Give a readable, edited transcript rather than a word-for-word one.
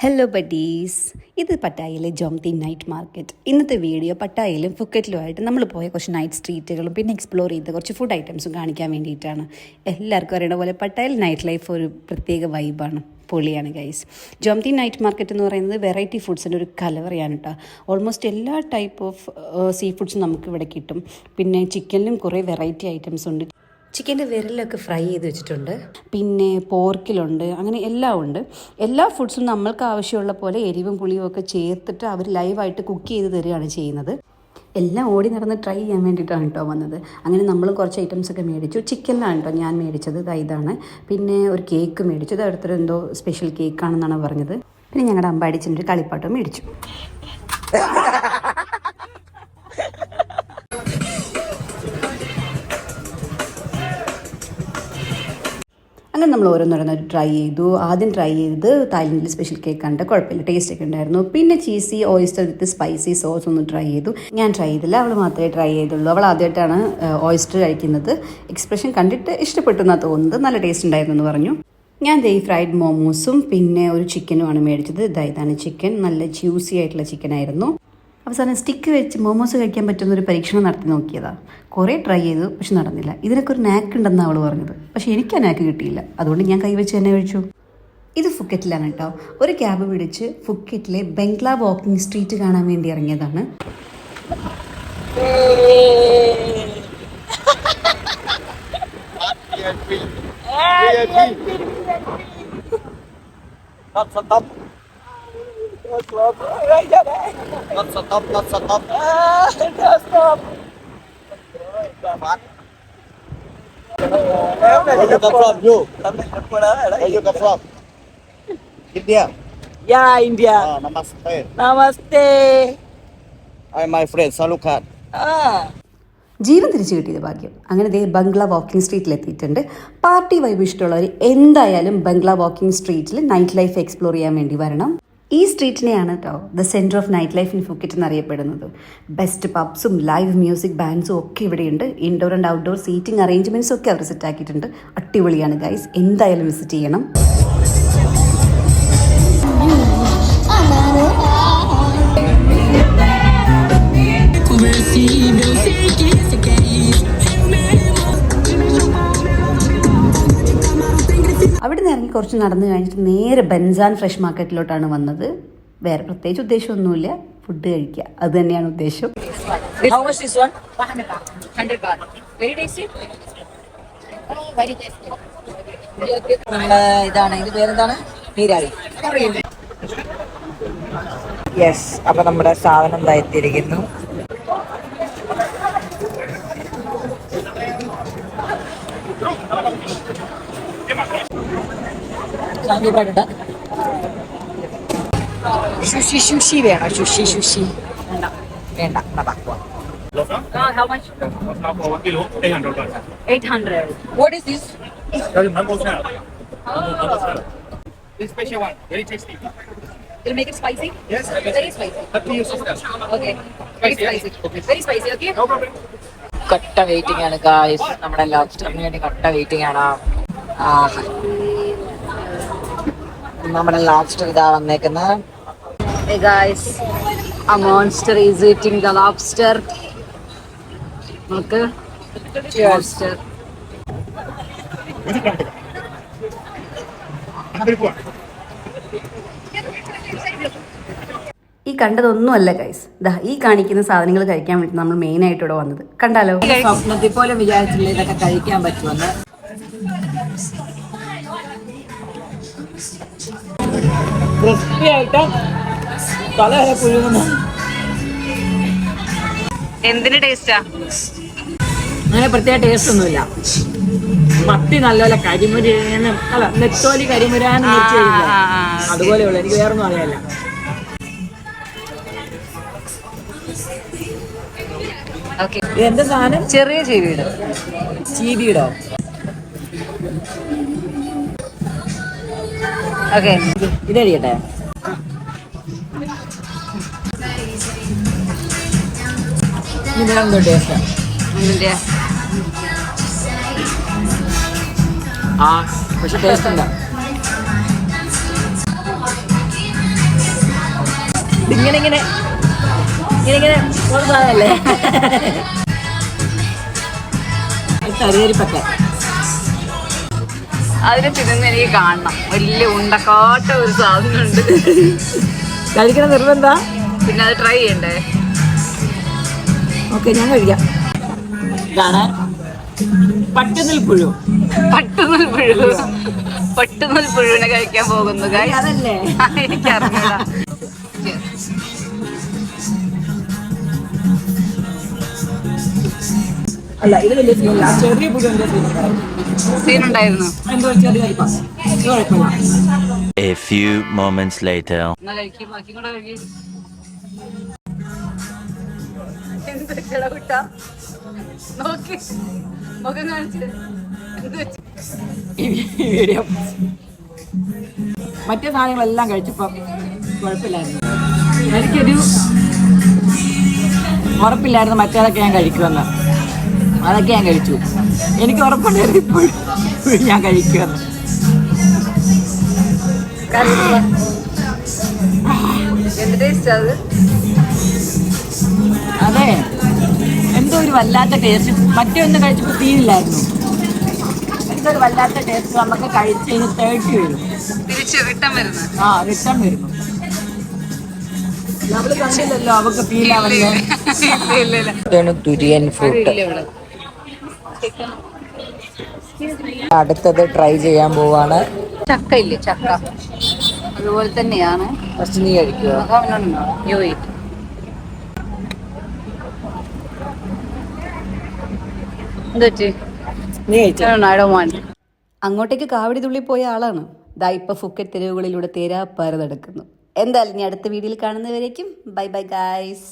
Hello buddies, ഇത് പട്ടായയിലെ ജോംതി night market. ഇന്നത്തെ video പട്ടായയിലും ഫുക്കറ്റിലുമായിട്ട് നമ്മൾ പോയ കുറച്ച് നൈറ്റ് സ്ട്രീറ്റുകളും പിന്നെ എക്സ്പ്ലോർ ചെയ്ത കുറച്ച് ഫുഡ് ഐറ്റംസും കാണിക്കാൻ വേണ്ടിയിട്ടാണ്. എല്ലാവർക്കും അറിയണ പോലെ പട്ടായയിൽ നൈറ്റ് ലൈഫ് ഒരു പ്രത്യേക വൈബാണ്, പൊളിയാണ് ഗൈസ്. ജോംതി നൈറ്റ് മാർക്കറ്റ് എന്ന് പറയുന്നത് വെറൈറ്റി ഫുഡ്സിൻ്റെ ഒരു കലവറയാണ് കേട്ടോ. ഓൾമോസ്റ്റ് എല്ലാ ടൈപ്പ് ഓഫ് സീ ഫുഡ്സും നമുക്ക് ഇവിടെ കിട്ടും. പിന്നെ ചിക്കനിലും കുറേ വെറൈറ്റി ഐറ്റംസ് ഉണ്ട്. ചിക്കൻ്റെ വിരലൊക്കെ ഫ്രൈ ചെയ്ത് വെച്ചിട്ടുണ്ട്, പിന്നെ പോർക്കിലുണ്ട്, അങ്ങനെ എല്ലാം ഉണ്ട്. എല്ലാ ഫുഡ്സും നമ്മൾക്ക് ആവശ്യമുള്ള പോലെ എരിവും പുളിയും ഒക്കെ ചേർത്തിട്ട് അവർ ലൈവായിട്ട് കുക്ക് ചെയ്ത് തരികയാണ് ചെയ്യുന്നത്. എല്ലാം ഓടി നടന്ന് ട്രൈ ചെയ്യാൻ വേണ്ടിയിട്ടാണ് കേട്ടോ വന്നത്. അങ്ങനെ നമ്മളും കുറച്ച് ഐറ്റംസൊക്കെ മേടിച്ചു. ചിക്കനിലാണ് കേട്ടോ ഞാൻ മേടിച്ചത്, ഇതാണ്. പിന്നെ ഒരു കേക്ക് മേടിച്ചു, ഇത് അടുത്തൊരു എന്തോ സ്പെഷ്യൽ കേക്കാണെന്നാണ് പറഞ്ഞത്. പിന്നെ ഞങ്ങളുടെ അമ്പാടിച്ചിൻ്റെ ഒരു കളിപ്പാട്ടം മേടിച്ചു. അങ്ങനെ നമ്മൾ ഓരോന്നോരോന്നൊരു ട്രൈ ചെയ്തു. ആദ്യം ട്രൈ ചെയ്തത് തായ്ലൻഡിൽ സ്പെഷ്യൽ കേക്കാണ്ട്, കുഴപ്പമില്ല, ടേസ്റ്റ് ഒക്കെ ഉണ്ടായിരുന്നു. പിന്നെ ചീസി ഓയിസ്റ്റർ വിത്ത് സ്പൈസി സോസ് ഒന്ന് ട്രൈ ചെയ്തു. ഞാൻ ട്രൈ ചെയ്തില്ല, അവൾ മാത്രമേ ട്രൈ ചെയ്തുള്ളൂ. അവൾ ആദ്യമായിട്ടാണ് ഓയിസ്റ്റർ കഴിക്കുന്നത്. എക്സ്പ്രഷൻ കണ്ടിട്ട് ഇഷ്ടപ്പെട്ടു എന്നാണ് തോന്നുന്നത്. നല്ല ടേസ്റ്റ് ഉണ്ടായിരുന്നു എന്ന് പറഞ്ഞു. ഞാൻ ദേ ഫ്രൈഡ് മോമോസും പിന്നെ ഒരു ചിക്കനുമാണ് മേടിച്ചത്. ഇതാണ് ചിക്കൻ, നല്ല ജ്യൂസി ആയിട്ടുള്ള ചിക്കൻ ആയിരുന്നു. അവസാനം സ്റ്റിക്ക് വെച്ച് മോമോസ് കഴിക്കാൻ പറ്റുന്നൊരു പരീക്ഷണം നടത്തി നോക്കിയതാണ്. കുറേ ട്രൈ ചെയ്തു, പക്ഷെ നടന്നില്ല. ഇതിനൊക്കെ ഒരു നാക്ക് ഉണ്ടെന്നാണ് അവൾ പറഞ്ഞത്, പക്ഷേ എനിക്ക് ആ നാക്ക് കിട്ടിയില്ല. അതുകൊണ്ട് ഞാൻ കൈവച്ച് തന്നെ കഴിച്ചു. ഇത് ഫുക്കറ്റിലാണ് കേട്ടോ. ഒരു ക്യാബ് പിടിച്ച് ഫുക്കറ്റിലെ ബംഗ്ലാ വാക്കിംഗ് സ്ട്രീറ്റ് കാണാൻ വേണ്ടി ഇറങ്ങിയതാണ്. Not stop. Not stop. Not stop. Not stop. Where you come from? You? Where you come from? India. Yeah, India. Namaste. Namaste. I'm my friend Salukhan. ജീവൻ തിരിച്ചു കിട്ടിയത് ഭാഗ്യം. അങ്ങനെ ദേ ബംഗ്ലാ വാക്കിംഗ് സ്ട്രീറ്റിൽ എത്തിയിട്ടുണ്ട്. പാർട്ടി വൈബ് ഇഷ്ടമുള്ളവർ എന്തായാലും ബംഗ്ലാ വാക്കിംഗ് സ്ട്രീറ്റിൽ night life explore ചെയ്യാൻ വേണ്ടി വരണം. ഈ സ്ട്രീറ്റിനെയാണ് കേട്ടോ the centre of night life in Phuket എന്നറിയപ്പെടുന്നത്. ബെസ്റ്റ് പബ്സും ലൈവ് മ്യൂസിക് ബാൻഡ്സും ഒക്കെ ഇവിടെയുണ്ട്. ഇൻഡോർ ആൻഡ് ഔട്ട്ഡോർ സീറ്റിംഗ് അറേഞ്ച്മെൻറ്റ്സും ഒക്കെ അവർ സെറ്റ് ആക്കിയിട്ടുണ്ട്. അടിപൊളിയാണ് ഗൈസ്, എന്തായാലും വിസിറ്റ് ചെയ്യണം. അവിടെ നിന്ന് ഇറങ്ങി കുറച്ച് നടന്നു കഴിഞ്ഞിട്ട് നേരെ ബൻസാൻ ഫ്രഷ് മാർക്കറ്റിലോട്ടാണ് വന്നത്. വേറെ പ്രത്യേകിച്ച് ഉദ്ദേശമൊന്നുമില്ല, ഫുഡ് കഴിക്കുക, അത് തന്നെയാണ് ഉദ്ദേശം. ഇതാണ്, ഇത് പേരെന്താണ്? നീരാവി. യെസ്, അപ്പൊ നമ്മുടെ സാധനം എത്തിയിരിക്കുന്നു. ഷുഷി വേണോ? ഷുഷി വേണ്ട. How much? Now for 1 kilo, 800. 800. What is this? That is mango salad. Mango salad. This special one, very tasty. It'll make it spicy? Yes, Very spicy. up to your sister. Okay. Spicy, Very spicy. okay. Very spicy, okay? No problem. കട്ട waiting ആണ് guys. നമ്മുടെ ലോബ്സ്റ്ററിന് വേണ്ടി കട്ട waiting ആണ്. നമ്മുടെ lobster ഇതാ വന്നേക്കുന്നത്. Hey guys, a monster is eating the lobster. Okay. Monster. ഈ കണ്ടതൊന്നുമല്ല ഗൈസ്, ഈ കാണിക്കുന്ന സാധനങ്ങൾ കഴിക്കാൻ വേണ്ടി നമ്മൾ മെയിനായിട്ട് ഇവിടെ വന്നത്. കണ്ടാലോ? സ്വപ്നത്തിൽ പോലും വിചാരിച്ചില്ല ഇതൊക്കെ കഴിക്കാൻ പറ്റുമെന്ന്. ക്രിസ്പിയായിട്ട് തല വരെ പുഴുങ്ങുന്നു. എന്തിന് ടേസ്റ്റാ? അങ്ങനെ പ്രത്യേക ടേസ്റ്റ് ഒന്നുമില്ല. മത്തി നല്ലപോലെ കരിമുരാനും അല്ല നെത്തോലി കരിമുരാനും അതുപോലെയുള്ള, എനിക്ക് വേറൊന്നും അറിയാല്ല. എന്ത് സാധനം? ചെറിയ ചീവീട്. ചീബീടോ? ഓക്കെ, ഇതടിയട്ടെ. ഇതിനെന്തോ ടേസ്റ്റ്. പക്ഷെ ടേസ്റ്റ് എന്താ? ഇങ്ങനെ ഇങ്ങനെ ഇങ്ങനെ ഇങ്ങനെ പോകുന്നതല്ലേ കറിയേരിപ്പറ്റ. അതിന് തിന്നുന്ന എനിക്ക് കാണണം. വലിയ ഉണ്ടക്കാട്ട ഒരു സാധനമുണ്ട്. കഴിക്കണ നിർബന്ധ. പിന്നെ അത് ട്രൈ ചെയ്യണ്ടേ? ഓക്കെ, ഞാൻ കഴിക്കാം. ഇതാണ് പട്ടുനൂൽപ്പുഴു. പട്ടുനൂൽപ്പുഴുവിനെ കഴിക്കാൻ പോകുന്നു. അതല്ലേ എനിക്കറിഞ്ഞൂടാ. അല്ല, ഇത് വലിയ സീനല്ല. ചെറിയ പുഴുവിന്റെ സീനുണ്ടായിരുന്നു. A few moments later. മറ്റേ സാധനങ്ങളെല്ലാം കഴിച്ചപ്പോ കുഴപ്പമില്ലായിരുന്നു. എനിക്കൊരു ഉറപ്പില്ലായിരുന്നു മറ്റേതൊക്കെ ഞാൻ കഴിക്കുമെന്ന്. അതൊക്കെ ഞാൻ കഴിച്ചു. എനിക്ക് ഉറപ്പുണ്ടായിരുന്നു ഇപ്പോഴും ഞാൻ കഴിക്കുമെന്ന്. അതെ, എന്തോ ഒരു വല്ലാത്ത ടേസ്റ്റ്. മറ്റേ ഒന്ന് കഴിച്ചപ്പോൾ തീരില്ലായിരുന്നു. എന്തോ ഒരു വല്ലാത്ത ടേസ്റ്റ്. നമുക്ക് കഴിച്ച് കഴിഞ്ഞ് 30 വരും. റിട്ടേൺ വരുന്നു. നമ്മള് കണ്ടില്ലല്ലോ, അവക്ക് ഫീൽ ആവല്ലേ. Durian fruit. അടുത്തത് ട്രൈ ചെയ്യാൻ പോവാണ്. ചക്ക ഇല്ലേ, ചക്ക അതുപോലെ തന്നെയാണ്. ഫസ്റ്റ് നീ കഴിക്കുക. അങ്ങോട്ടേക്ക് കാവടി തുള്ളി പോയ ആളാണ്. ദാ ഇപ്പൊ ഫുക്കറ്റ് തെരുവുകളിലൂടെ തേരാപ്പാര നടക്കുന്നു. എന്തായാലും ഇനി അടുത്ത വീഡിയോയിൽ കാണുന്നവരേക്കും ബൈ ബൈ ഗൈസ്.